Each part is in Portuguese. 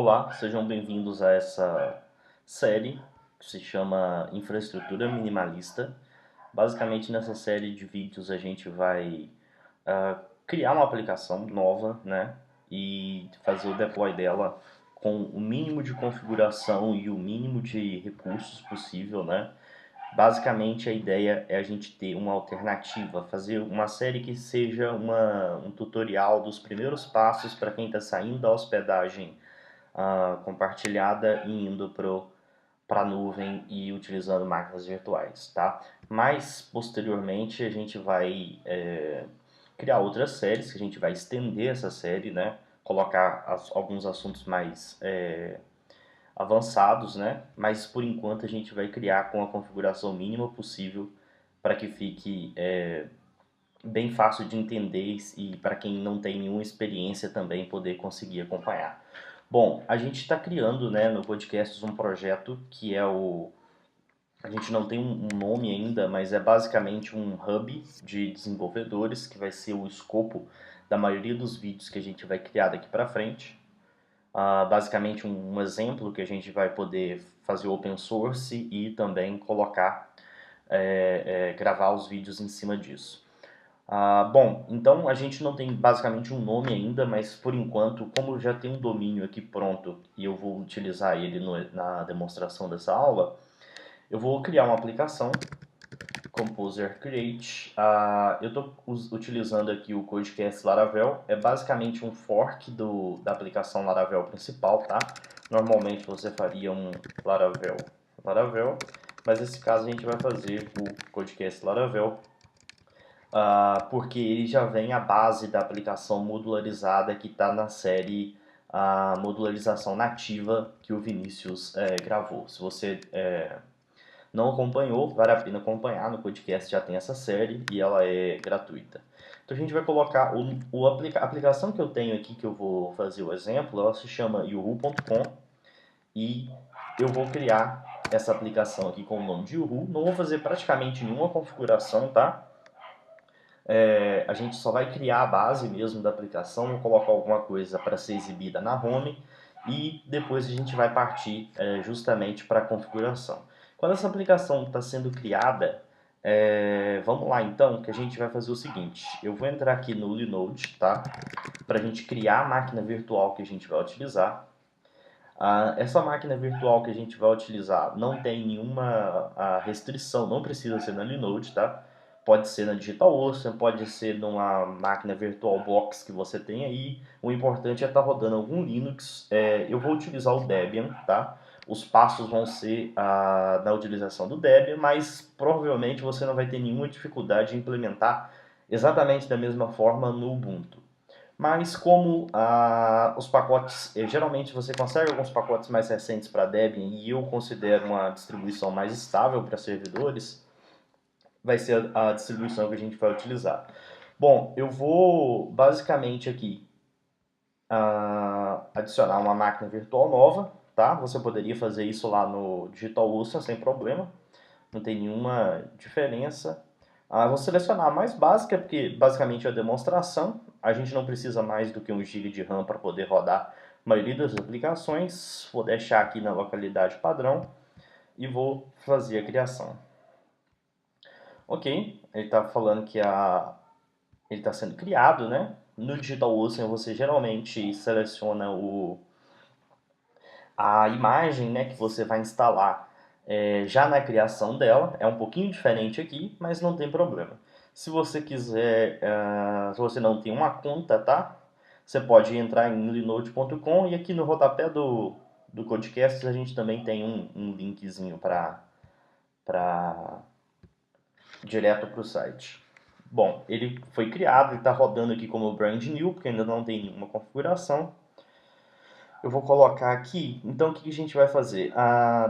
Olá, sejam bem-vindos a essa série que se chama Infraestrutura Minimalista. Basicamente, nessa série de vídeos a gente vai criar uma aplicação nova, né? E fazer o deploy dela com o mínimo de configuração e o mínimo de recursos possível, né? Basicamente, a ideia é a gente ter uma alternativa, fazer uma série que seja um tutorial dos primeiros passos para quem está saindo da hospedagem compartilhada e indo para a nuvem e utilizando máquinas virtuais, tá? Mas, posteriormente, a gente vai criar outras séries, que a gente vai estender essa série, né? Colocar alguns assuntos mais avançados, né? Mas, por enquanto, a gente vai criar com a configuração mínima possível para que fique bem fácil de entender e para quem não tem nenhuma experiência também poder conseguir acompanhar. Bom, a gente está criando, né, no podcast um projeto que é o... A gente não tem um nome ainda, mas é basicamente um hub de desenvolvedores que vai ser o escopo da maioria dos vídeos que a gente vai criar daqui para frente. Basicamente um exemplo que a gente vai poder fazer open source e também colocar, gravar os vídeos em cima disso. Bom, então a gente não tem basicamente um nome ainda, mas por enquanto, como já tem um domínio aqui pronto e eu vou utilizar ele na demonstração dessa aula, eu vou criar uma aplicação, Composer Create. Eu estou utilizando aqui o Codecast Laravel, é basicamente um fork da aplicação Laravel principal, tá? Normalmente você faria um Laravel, mas nesse caso a gente vai fazer o Codecast Laravel, porque ele já vem a base da aplicação modularizada que está na série modularização nativa que o Vinícius gravou. Se você não acompanhou, vale a pena acompanhar, no podcast já tem essa série e ela é gratuita. Então a gente vai colocar a aplicação que eu tenho aqui, que eu vou fazer o exemplo, ela se chama Yahoo.com e eu vou criar essa aplicação aqui com o nome de Yahoo. Não vou fazer praticamente nenhuma configuração, tá? A gente só vai criar a base mesmo da aplicação, vou colocar alguma coisa para ser exibida na home e depois a gente vai partir justamente para a configuração. Quando essa aplicação está sendo criada, vamos lá então, que a gente vai fazer o seguinte, eu vou entrar aqui no Linode, tá? Para a gente criar a máquina virtual que a gente vai utilizar. Essa máquina virtual que a gente vai utilizar não tem nenhuma restrição, não precisa ser na Linode, tá? Pode ser na DigitalOcean, pode ser numa máquina VirtualBox que você tem aí. O importante é estar rodando algum Linux. Eu vou utilizar o Debian, tá? Os passos vão ser na utilização do Debian, mas provavelmente você não vai ter nenhuma dificuldade em implementar exatamente da mesma forma no Ubuntu. Mas como os pacotes, geralmente você consegue alguns pacotes mais recentes para Debian e eu considero uma distribuição mais estável para servidores, vai ser a distribuição que a gente vai utilizar. Bom, eu vou basicamente aqui adicionar uma máquina virtual nova, tá? Você poderia fazer isso lá no DigitalOcean sem problema, não tem nenhuma diferença. Vou selecionar a mais básica, porque basicamente é a demonstração. A gente não precisa mais do que 1 GB de RAM para poder rodar a maioria das aplicações. Vou deixar aqui na localidade padrão e vou fazer a criação. Ok, ele está falando que ele está sendo criado, né? No DigitalOcean você geralmente seleciona a imagem, né, que você vai instalar já na criação dela. É um pouquinho diferente aqui, mas não tem problema. Se você quiser, se você não tem uma conta, tá? Você pode entrar em linode.com e aqui no rodapé do Codecast a gente também tem um linkzinho para direto para o site. Bom, ele foi criado, ele está rodando aqui como brand new, porque ainda não tem nenhuma configuração. Eu vou colocar aqui, então o que a gente vai fazer?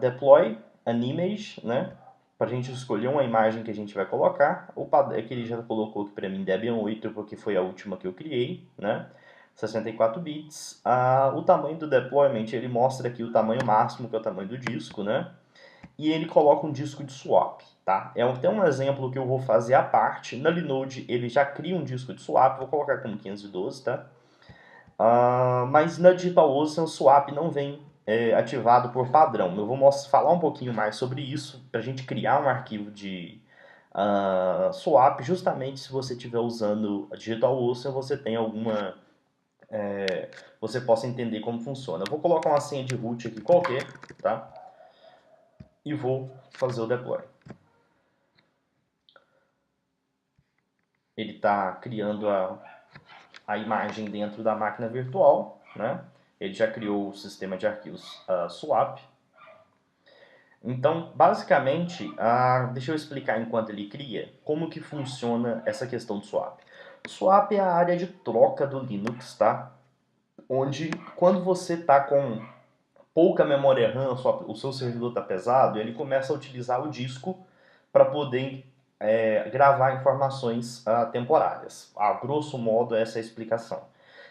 Deploy an image, né? Para a gente escolher uma imagem que a gente vai colocar. O padrão é que ele já colocou aqui para mim Debian 8, porque foi a última que eu criei, né? 64 bits. O tamanho do deployment, ele mostra aqui o tamanho máximo, que é o tamanho do disco, né? E ele coloca um disco de swap, tá? Tem um exemplo que eu vou fazer à parte. Na Linode ele já cria um disco de swap, vou colocar como 512, tá? Mas na DigitalOcean o swap não vem ativado por padrão. Eu vou falar um pouquinho mais sobre isso para a gente criar um arquivo de swap. Justamente se você estiver usando a DigitalOcean, você tem alguma você possa entender como funciona. Eu vou colocar uma senha de root aqui qualquer, tá? E vou fazer o deploy. Ele está criando a imagem dentro da máquina virtual, né? Ele já criou o sistema de arquivos swap. Então, basicamente, deixa eu explicar enquanto ele cria como que funciona essa questão do swap. O swap é a área de troca do Linux, tá? Onde, quando você está com pouca memória RAM, o seu servidor está pesado, ele começa a utilizar o disco para poder gravar informações temporárias. A grosso modo, essa é a explicação.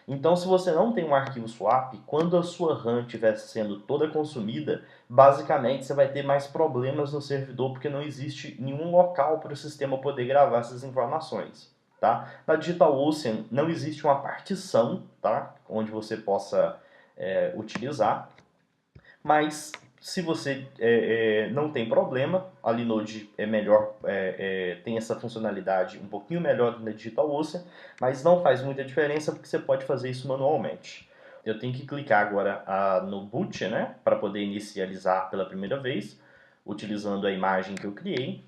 Então, se você não tem um arquivo swap, quando a sua RAM estiver sendo toda consumida, basicamente você vai ter mais problemas no servidor, porque não existe nenhum local para o sistema poder gravar essas informações. Tá? Na DigitalOcean não existe uma partição, tá? Onde você possa utilizar, mas se você não tem problema, a Linode é melhor, tem essa funcionalidade um pouquinho melhor do que na DigitalOcean, mas não faz muita diferença porque você pode fazer isso manualmente. Eu tenho que clicar agora no boot, né, para poder inicializar pela primeira vez, utilizando a imagem que eu criei,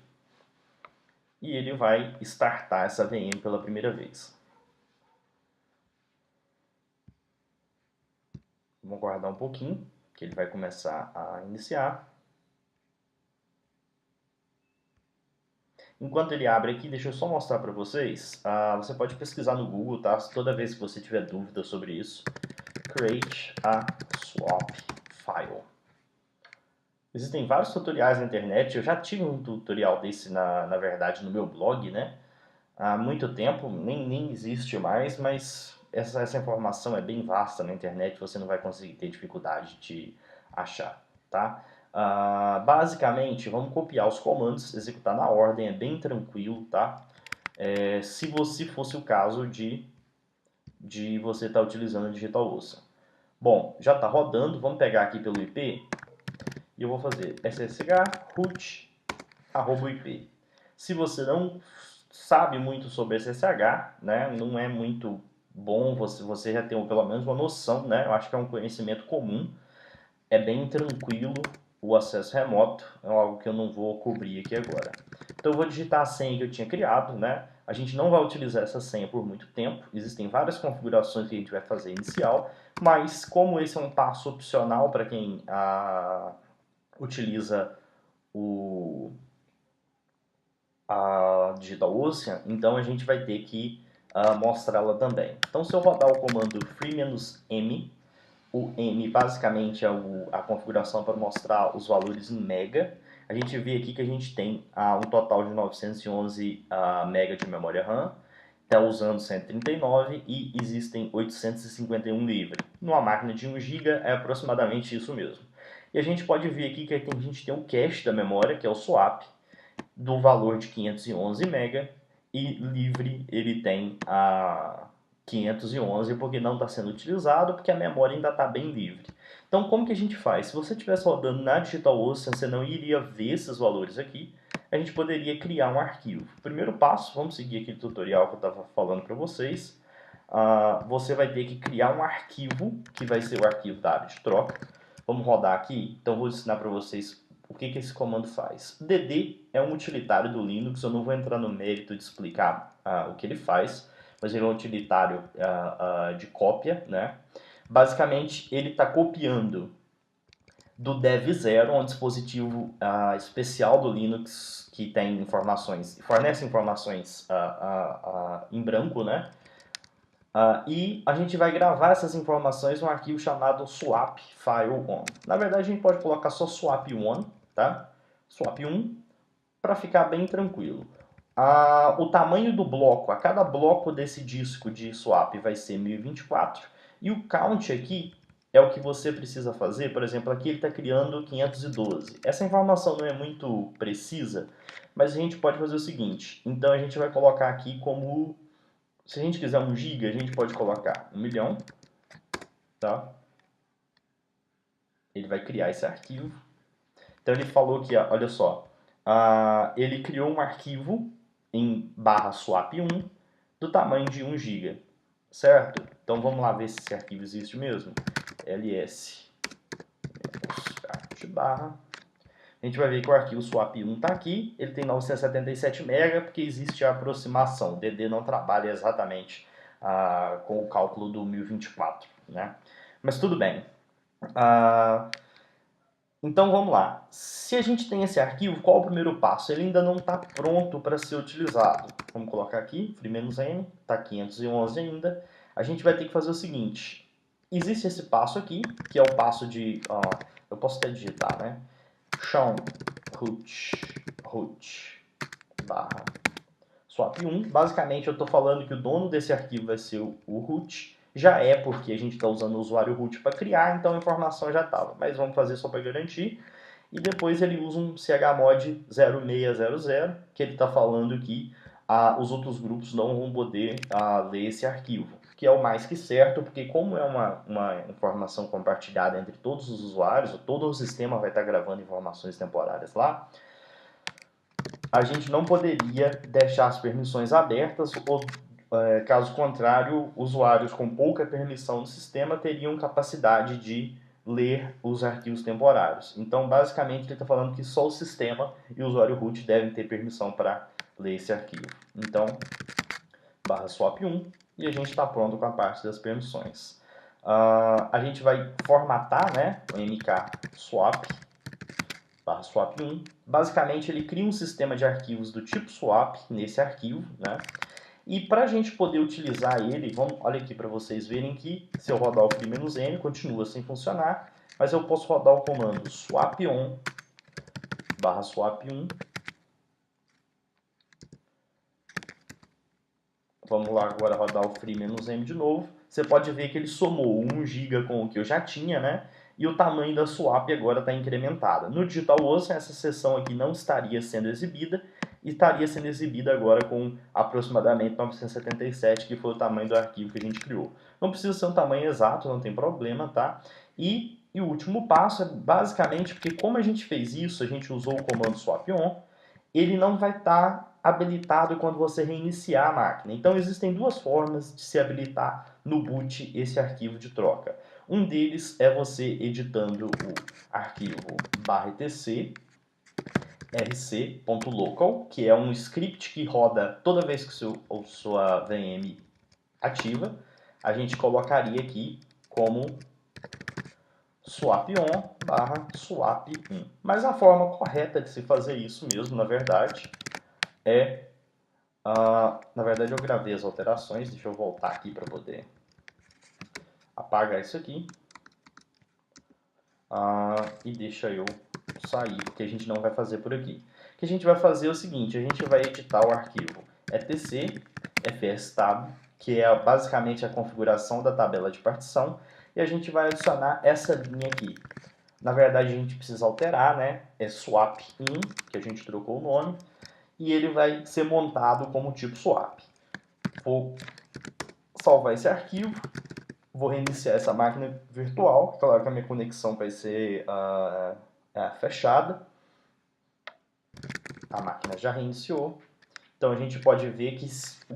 e ele vai startar essa VM pela primeira vez. Vamos aguardar um pouquinho, que ele vai começar a iniciar. Enquanto ele abre aqui, deixa eu só mostrar para vocês. Você pode pesquisar no Google, tá? Toda vez que você tiver dúvida sobre isso. Create a swap file. Existem vários tutoriais na internet. Eu já tive um tutorial desse, na verdade, no meu blog, né? Há muito tempo, nem existe mais, mas essa informação é bem vasta na internet. Você não vai conseguir ter dificuldade de achar, tá? Basicamente, vamos copiar os comandos, executar na ordem, é bem tranquilo, tá? Se fosse o caso de você estar utilizando a DigitalOcean. Bom, já está rodando, vamos pegar aqui pelo IP e eu vou fazer ssh root @ip. Se você não sabe muito sobre SSH, né, não é muito bom, você já tem pelo menos uma noção, né, eu acho que é um conhecimento comum, é bem tranquilo o acesso remoto, é algo que eu não vou cobrir aqui agora. Então eu vou digitar a senha que eu tinha criado, né? A gente não vai utilizar essa senha por muito tempo, existem várias configurações que a gente vai fazer inicial, mas como esse é um passo opcional para quem utiliza a DigitalOcean, então a gente vai ter que mostrá-la também. Então se eu rodar o comando free-m, o M basicamente é a configuração para mostrar os valores em mega. A gente vê aqui que a gente tem um total de 911 mega de memória RAM, está usando 139 e existem 851 livre. Numa máquina de 1 GB é aproximadamente isso mesmo. E a gente pode ver aqui que a gente tem o cache da memória, que é o swap, do valor de 511 mega, e livre ele tem 511 porque não está sendo utilizado, porque a memória ainda está bem livre. Então, como que a gente faz? Se você estivesse rodando na DigitalOcean, você não iria ver esses valores aqui. A gente poderia criar um arquivo. Primeiro passo, vamos seguir aquele tutorial que eu estava falando para vocês. Você vai ter que criar um arquivo, que vai ser o arquivo da área de troca. Vamos rodar aqui. Então, vou ensinar para vocês o que esse comando faz. dd é um utilitário do Linux. Eu não vou entrar no mérito de explicar o que ele faz, mas ele é um utilitário de cópia, né? Basicamente, ele está copiando do dev0, um dispositivo especial do Linux que tem informações, fornece informações em branco, né? E a gente vai gravar essas informações num arquivo chamado swap file1. Na verdade, a gente pode colocar só swap1, tá? Swap1, para ficar bem tranquilo. O tamanho do bloco, a cada bloco desse disco de swap vai ser 1024, e o count aqui é o que você precisa fazer. Por exemplo, aqui ele está criando 512. Essa informação não é muito precisa, mas a gente pode fazer o seguinte. Então a gente vai colocar aqui como, se a gente quiser 1 GB, a gente pode colocar 1 milhão. tá? Ele vai criar esse arquivo. Então ele falou que, olha só, ele criou um arquivo em /swap1 do tamanho de 1 GB, certo? Então vamos lá ver se esse arquivo existe mesmo. ls barra. A gente vai ver que o arquivo swap1 está aqui, ele tem 977 MB porque existe a aproximação. O DD não trabalha exatamente com o cálculo do 1024, né? Mas tudo bem. Então vamos lá. Se a gente tem esse arquivo, qual é o primeiro passo? Ele ainda não está pronto para ser utilizado. Vamos colocar aqui, free-n, está 511 ainda. A gente vai ter que fazer o seguinte. Existe esse passo aqui, que é o passo de... eu posso até digitar, né? Chão root barra swap1. Basicamente eu estou falando que o dono desse arquivo vai ser o root. Já é porque a gente está usando o usuário root para criar, então a informação já estava. Mas vamos fazer só para garantir. E depois ele usa um chmod 0600, que ele está falando que os outros grupos não vão poder ler esse arquivo. Que é o mais que certo, porque como é uma informação compartilhada entre todos os usuários, todo o sistema vai estar gravando informações temporárias lá, a gente não poderia deixar as permissões abertas, ou caso contrário, usuários com pouca permissão do sistema teriam capacidade de ler os arquivos temporários. Então, basicamente, ele está falando que só o sistema e o usuário root devem ter permissão para ler esse arquivo. Então, /swap1, e a gente está pronto com a parte das permissões. A gente vai formatar, né, o mk_swap, /swap1. Basicamente, ele cria um sistema de arquivos do tipo swap nesse arquivo, né? E para a gente poder utilizar ele, olha aqui para vocês verem que se eu rodar o free-n, continua sem funcionar, mas eu posso rodar o comando swap_on /swap1. Vamos lá agora rodar o free-n de novo. Você pode ver que ele somou 1 GB com o que eu já tinha, né? E o tamanho da swap agora está incrementada. No DigitalOcean, essa seção aqui não estaria sendo exibida, e estaria sendo exibida agora com aproximadamente 977, que foi o tamanho do arquivo que a gente criou. Não precisa ser um tamanho exato, não tem problema, tá? E o último passo é basicamente porque como a gente fez isso, a gente usou o comando swap_on, ele não vai estar habilitado quando você reiniciar a máquina. Então existem duas formas de se habilitar no boot esse arquivo de troca. Um deles é você editando o arquivo /etc rc.local, que é um script que roda toda vez que sua VM ativa. A gente colocaria aqui como swap_on /swap1. Mas a forma correta de se fazer isso mesmo, na verdade, na verdade eu gravei as alterações, deixa eu voltar aqui para poder apagar isso aqui. E deixa eu sair, porque a gente não vai fazer por aqui. O que a gente vai fazer é o seguinte, a gente vai editar o arquivo etc fstab, que é basicamente a configuração da tabela de partição, e a gente vai adicionar essa linha aqui. Na verdade a gente precisa alterar, né? É swap_in, que a gente trocou o nome, e ele vai ser montado como tipo swap. Vou salvar esse arquivo. Vou reiniciar essa máquina virtual. Claro que a minha conexão vai ser fechada. A máquina já reiniciou. Então a gente pode ver que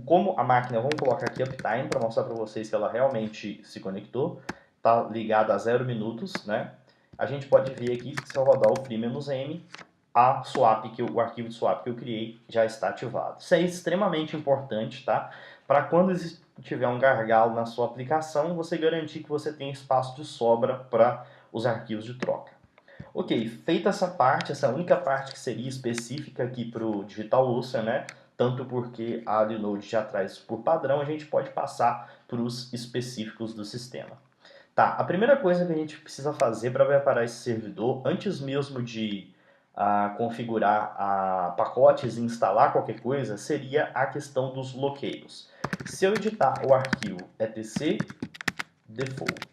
como a máquina, vamos colocar aqui uptime para mostrar para vocês que ela realmente se conectou. Está ligada a 0 minutos, né? A gente pode ver aqui que se eu rodar o free-n, o arquivo de swap que eu criei já está ativado. Isso é extremamente importante, tá? Para quando tiver um gargalo na sua aplicação, você garantir que você tem espaço de sobra para os arquivos de troca. Ok, feita essa parte, essa única parte que seria específica aqui para o DigitalOcean, né? Tanto porque a Linode já traz por padrão, a gente pode passar para os específicos do sistema. Tá, a primeira coisa que a gente precisa fazer para preparar esse servidor, antes mesmo de configurar pacotes e instalar qualquer coisa, seria a questão dos bloqueios. Se eu editar o arquivo etc default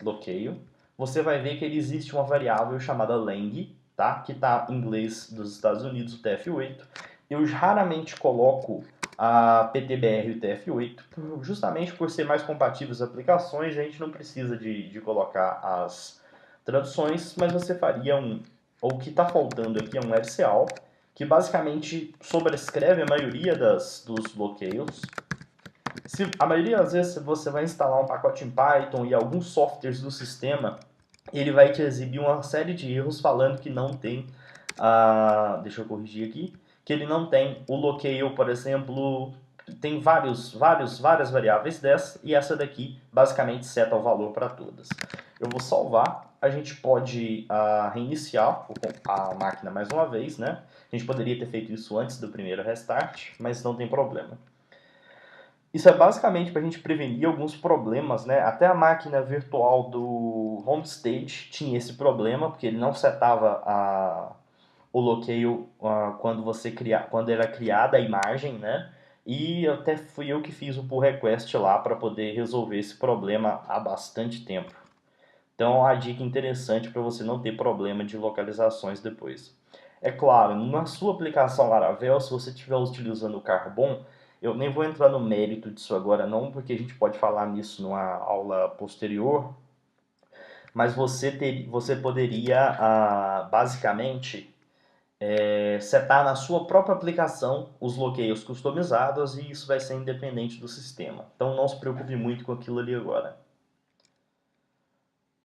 bloqueio, você vai ver que ele existe uma variável chamada lang, tá? Que está em inglês dos Estados Unidos, o TF8. Eu raramente coloco a PTBR e o TF8, justamente por ser mais compatíveis às aplicações, a gente não precisa de colocar as traduções, mas você faria o que está faltando aqui é um LCAL, que basicamente sobrescreve a maioria dos bloqueios. Se, a maioria das vezes você vai instalar um pacote em Python e alguns softwares do sistema, ele vai te exibir uma série de erros falando que não tem deixa eu corrigir aqui, que ele não tem o bloqueio, por exemplo, tem várias variáveis dessa, e essa daqui basicamente seta o valor para todas. Eu vou salvar, a gente pode reiniciar a máquina mais uma vez, né? A gente poderia ter feito isso antes do primeiro restart, mas não tem problema. Isso é basicamente para a gente prevenir alguns problemas, né? Até a máquina virtual do Homestage tinha esse problema, porque ele não setava o bloqueio quando era criada a imagem, né? E até fui eu que fiz o pull request lá para poder resolver esse problema há bastante tempo. Então, é uma dica interessante para você não ter problema de localizações depois. É claro, na sua aplicação Laravel, se você estiver utilizando o Carbon, eu nem vou entrar no mérito disso agora não, porque a gente pode falar nisso numa aula posterior, mas você poderia, basicamente, setar na sua própria aplicação os bloqueios customizados e isso vai ser independente do sistema. Então não se preocupe muito com aquilo ali agora.